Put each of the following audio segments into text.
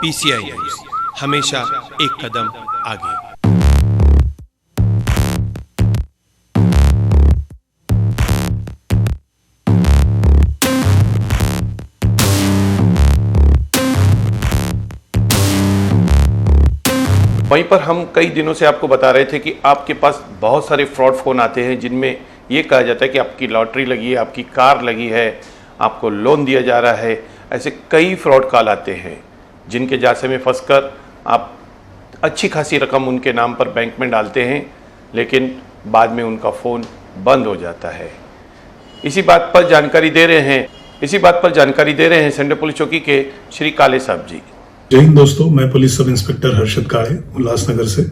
PCI news, हमेशा एक कदम आगे। वहीं पर हम कई दिनों से आपको बता रहे थे कि आपके पास बहुत सारे फ्रॉड फ़ोन आते हैं जिनमें ये कहा जाता है कि आपकी लॉटरी लगी है, आपकी कार लगी है, आपको लोन दिया जा रहा है। ऐसे कई फ्रॉड कॉल आते हैं जिनके जासे में फंसकर आप अच्छी खासी रकम उनके नाम पर बैंक में डालते हैं, लेकिन बाद में उनका फ़ोन बंद हो जाता है। इसी बात पर जानकारी दे रहे हैं संडे पुलिस चौकी के श्री काले साहब जी। जय हिंद दोस्तों, मैं पुलिस सब इंस्पेक्टर हर्षद काले उल्लासनगर से।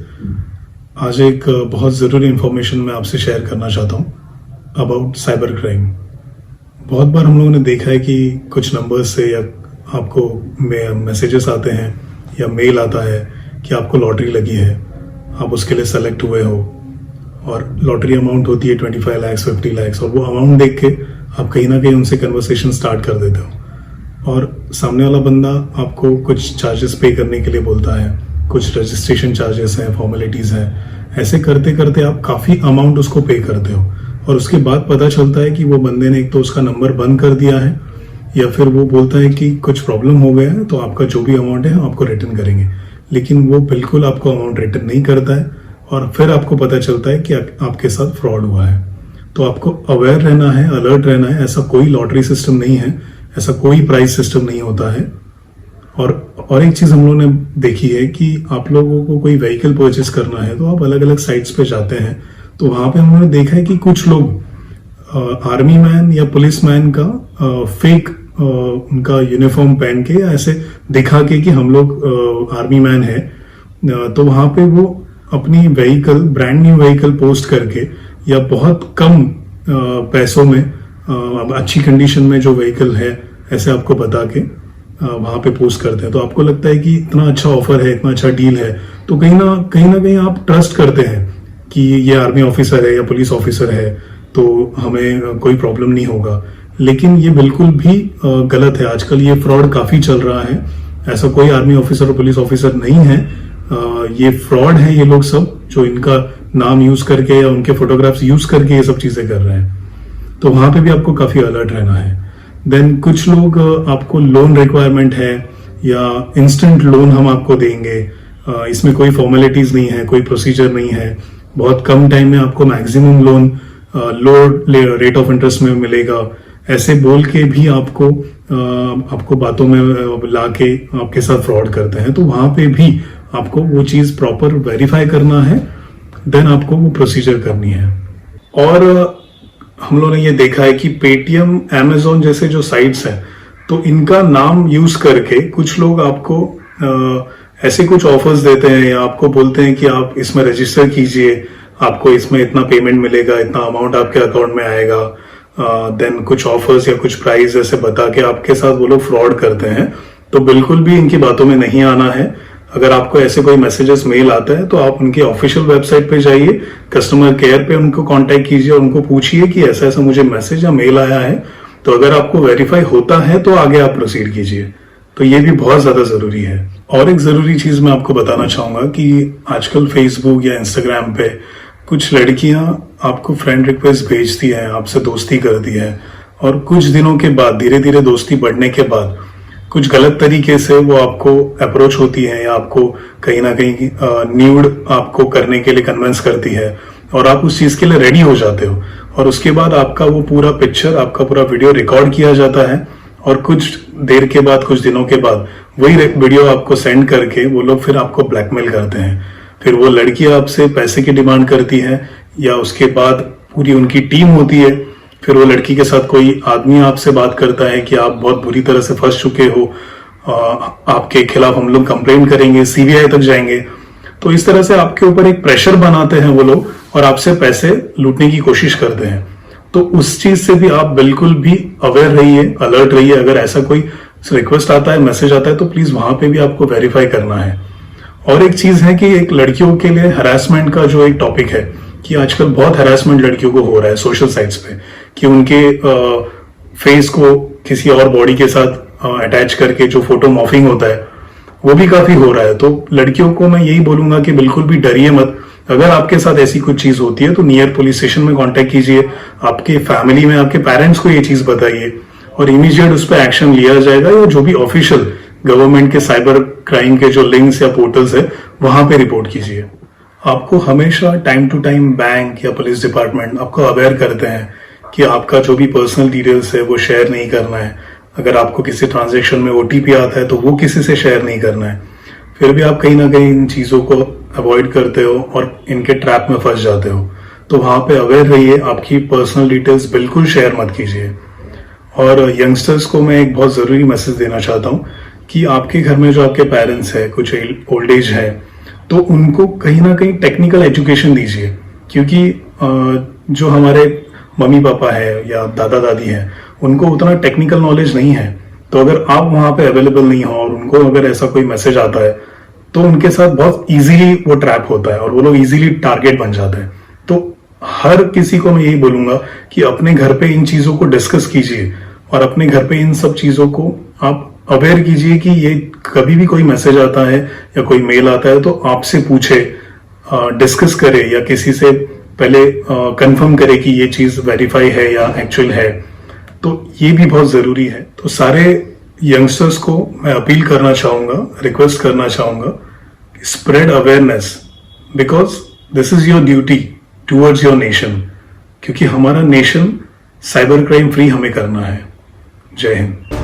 आज एक बहुत ज़रूरी इन्फॉर्मेशन मैं आपसे शेयर करना चाहता हूँ अबाउट साइबर क्राइम। बहुत बार हम लोगों ने देखा है कि कुछ नंबर्स से या आपको मैसेजेस आते हैं या मेल आता है कि आपको लॉटरी लगी है, आप उसके लिए सेलेक्ट हुए हो और लॉटरी अमाउंट होती है 25 लाख 50 लाख, और वो अमाउंट देख के आप कहीं ना कहीं उनसे कन्वर्सेशन स्टार्ट कर देते हो और सामने वाला बंदा आपको कुछ चार्जेस पे करने के लिए बोलता है, कुछ रजिस्ट्रेशन चार्जेस हैं, फॉर्मेलिटीज़ हैं। ऐसे करते करते आप काफ़ी अमाउंट उसको पे करते हो और उसके बाद पता चलता है कि वो बंदे ने एक तो उसका नंबर बंद कर दिया है या फिर वो बोलता है कि कुछ प्रॉब्लम हो गया है तो आपका जो भी अमाउंट है आपको रिटर्न करेंगे, लेकिन वो बिल्कुल आपको अमाउंट रिटर्न नहीं करता है और फिर आपको पता चलता है कि आपके साथ फ्रॉड हुआ है। तो आपको अवेयर रहना है, अलर्ट रहना है। ऐसा कोई लॉटरी सिस्टम नहीं है, ऐसा कोई प्राइस सिस्टम नहीं होता है। और एक चीज हम लोगों ने देखी है कि आप लोगों को कोई व्हीकल परचेस करना है तो आप अलग अलग साइट्स पे जाते हैं, तो वहां पे हम लोगों ने देखा है कि कुछ लोग आर्मी मैन या पुलिस मैन का फेक उनका यूनिफॉर्म पहन के या ऐसे दिखा के कि हम लोग आर्मी मैन है, तो वहां पे वो अपनी vehicle, brand new vehicle post करके या बहुत कम पैसों में अच्छी कंडीशन में जो व्हीकल है ऐसे आपको बता के वहां पे पोस्ट करते हैं। तो आपको लगता है कि इतना अच्छा ऑफर है, इतना अच्छा डील है, तो कहीं ना कहीं आप ट्रस्ट करते हैं कि ये आर्मी ऑफिसर है या पुलिस ऑफिसर है तो हमें कोई प्रॉब्लम नहीं होगा। लेकिन ये बिल्कुल भी गलत है। आजकल ये फ्रॉड काफी चल रहा है। ऐसा कोई आर्मी ऑफिसर और पुलिस ऑफिसर नहीं है, ये फ्रॉड है ये लोग सब, जो इनका नाम यूज करके या उनके फोटोग्राफ्स यूज करके ये सब चीजें कर रहे हैं। तो वहां पे भी आपको काफी अलर्ट रहना है। देन कुछ लोग आपको लोन रिक्वायरमेंट है या इंस्टेंट लोन हम आपको देंगे, इसमें कोई फॉर्मेलिटीज नहीं है, कोई प्रोसीजर नहीं है, बहुत कम टाइम में आपको maximum loan low rate of interest में मिलेगा, ऐसे बोल के भी आपको बातों में लाके आपके साथ फ्रॉड करते हैं। तो वहां पे भी आपको वो चीज प्रॉपर वेरीफाई करना है, देन आपको वो प्रोसीजर करनी है। और हम लोगों ने ये देखा है कि पेटीएम, अमेजोन जैसे जो साइट्स हैं, तो इनका नाम यूज करके कुछ लोग आपको ऐसे कुछ ऑफर्स देते हैं या आपको बोलते हैं कि आप इसमें रजिस्टर कीजिए, आपको इसमें इतना पेमेंट मिलेगा, इतना अमाउंट आपके अकाउंट में आएगा, देन कुछ ऑफर्स या कुछ प्राइस ऐसे बता के आपके साथ वो लोग फ्रॉड करते हैं। तो बिल्कुल भी इनकी बातों में नहीं आना है। अगर आपको ऐसे कोई मैसेजेस मेल आता है तो आप उनकी ऑफिशियल वेबसाइट पे जाइए, कस्टमर केयर पे उनको कांटेक्ट कीजिए और उनको पूछिए कि ऐसा ऐसा मुझे मैसेज या मेल आया है। तो अगर आपको वेरीफाई होता है तो आगे आप प्रोसीड कीजिए। तो ये भी बहुत ज्यादा जरूरी है। और एक जरूरी चीज मैं आपको बताना चाहूंगा कि आजकल फेसबुक या इंस्टाग्राम पे कुछ लड़कियां आपको फ्रेंड रिक्वेस्ट भेजती हैं, आपसे दोस्ती करती है और कुछ दिनों के बाद, धीरे धीरे दोस्ती बढ़ने के बाद, कुछ गलत तरीके से वो आपको अप्रोच होती है या आपको कहीं ना कहीं न्यूड आपको करने के लिए कन्विंस करती है और आप उस चीज के लिए रेडी हो जाते हो और उसके बाद आपका वो पूरा पिक्चर, आपका पूरा वीडियो रिकॉर्ड किया जाता है और कुछ देर के बाद, कुछ दिनों के बाद वही वीडियो आपको सेंड करके वो लोग फिर आपको ब्लैकमेल करते हैं। फिर वो लड़की आपसे पैसे की डिमांड करती है या उसके बाद पूरी उनकी टीम होती है, फिर वो लड़की के साथ कोई आदमी आपसे बात करता है कि आप बहुत बुरी तरह से फंस चुके हो, आपके खिलाफ हम लोग कंप्लेन करेंगे, सीबीआई तक जाएंगे। तो इस तरह से आपके ऊपर एक प्रेशर बनाते हैं वो लोग और आपसे पैसे लूटने की कोशिश करते हैं। तो उस चीज से भी आप बिल्कुल भी अवेयर रहिए, अलर्ट रहिए। अगर ऐसा कोई रिक्वेस्ट आता है, मैसेज आता है, तो प्लीज वहां पे भी आपको वेरीफाई करना है। और एक चीज है कि एक लड़कियों के लिए हरासमेंट का जो एक टॉपिक है कि आजकल बहुत हरासमेंट लड़कियों को हो रहा है सोशल साइट्स पे, कि उनके फेस को किसी और बॉडी के साथ अटैच करके जो फोटो मॉर्फिंग होता है वो भी काफी हो रहा है। तो लड़कियों को मैं यही बोलूंगा कि बिल्कुल भी डरिए मत। अगर आपके साथ ऐसी कुछ चीज होती है तो नियर पुलिस स्टेशन में कांटेक्ट कीजिए, आपके फैमिली में आपके पेरेंट्स को ये चीज बताइए और इमीडिएट उस पर एक्शन लिया जाएगा, या जो भी ऑफिशियल गवर्नमेंट के साइबर क्राइम के जो लिंक्स या पोर्टल्स है वहां पे रिपोर्ट कीजिए। आपको हमेशा टाइम टू टाइम बैंक या पुलिस डिपार्टमेंट आपको अवेयर करते हैं कि आपका जो भी पर्सनल डिटेल्स है वो शेयर नहीं करना है। अगर आपको किसी ट्रांजैक्शन में ओटीपी आता है तो वो किसी से शेयर नहीं करना है। फिर भी आप कहीं ना कहीं इन चीजों को अवॉइड करते हो और इनके ट्रैप में फंस जाते हो, तो वहां पे अवेयर रहिए, आपकी पर्सनल डिटेल्स बिल्कुल शेयर मत कीजिए। और यंगस्टर्स को मैं एक बहुत जरूरी मैसेज देना चाहता हूँ कि आपके घर में जो आपके पेरेंट्स है, कुछ ओल्ड एज है, तो उनको कहीं ना कहीं टेक्निकल एजुकेशन दीजिए, क्योंकि जो हमारे मम्मी पापा है या दादा दादी है उनको उतना टेक्निकल नॉलेज नहीं है। तो अगर आप वहां पे अवेलेबल नहीं हो और उनको अगर ऐसा कोई मैसेज आता है तो उनके साथ बहुत इजीली वो ट्रैप होता है और वो लोग इजीली टारगेट बन जाते हैं। तो हर किसी को मैं यही बोलूंगा कि अपने घर पे इन चीजों को डिस्कस कीजिए और अपने घर पे इन सब चीजों को आप अवेयर कीजिए कि ये कभी भी कोई मैसेज आता है या कोई मेल आता है तो आपसे पूछे, डिस्कस करे या किसी से पहले कंफर्म करे कि ये चीज वेरीफाई है या एक्चुअल है। तो ये भी बहुत जरूरी है। तो सारे यंगस्टर्स को मैं अपील करना चाहूंगा, रिक्वेस्ट करना चाहूंगा, spread awareness, because this is your duty towards your nation, क्योंकि हमारा नेशन साइबर क्राइम फ्री हमें करना है। जय हिंद।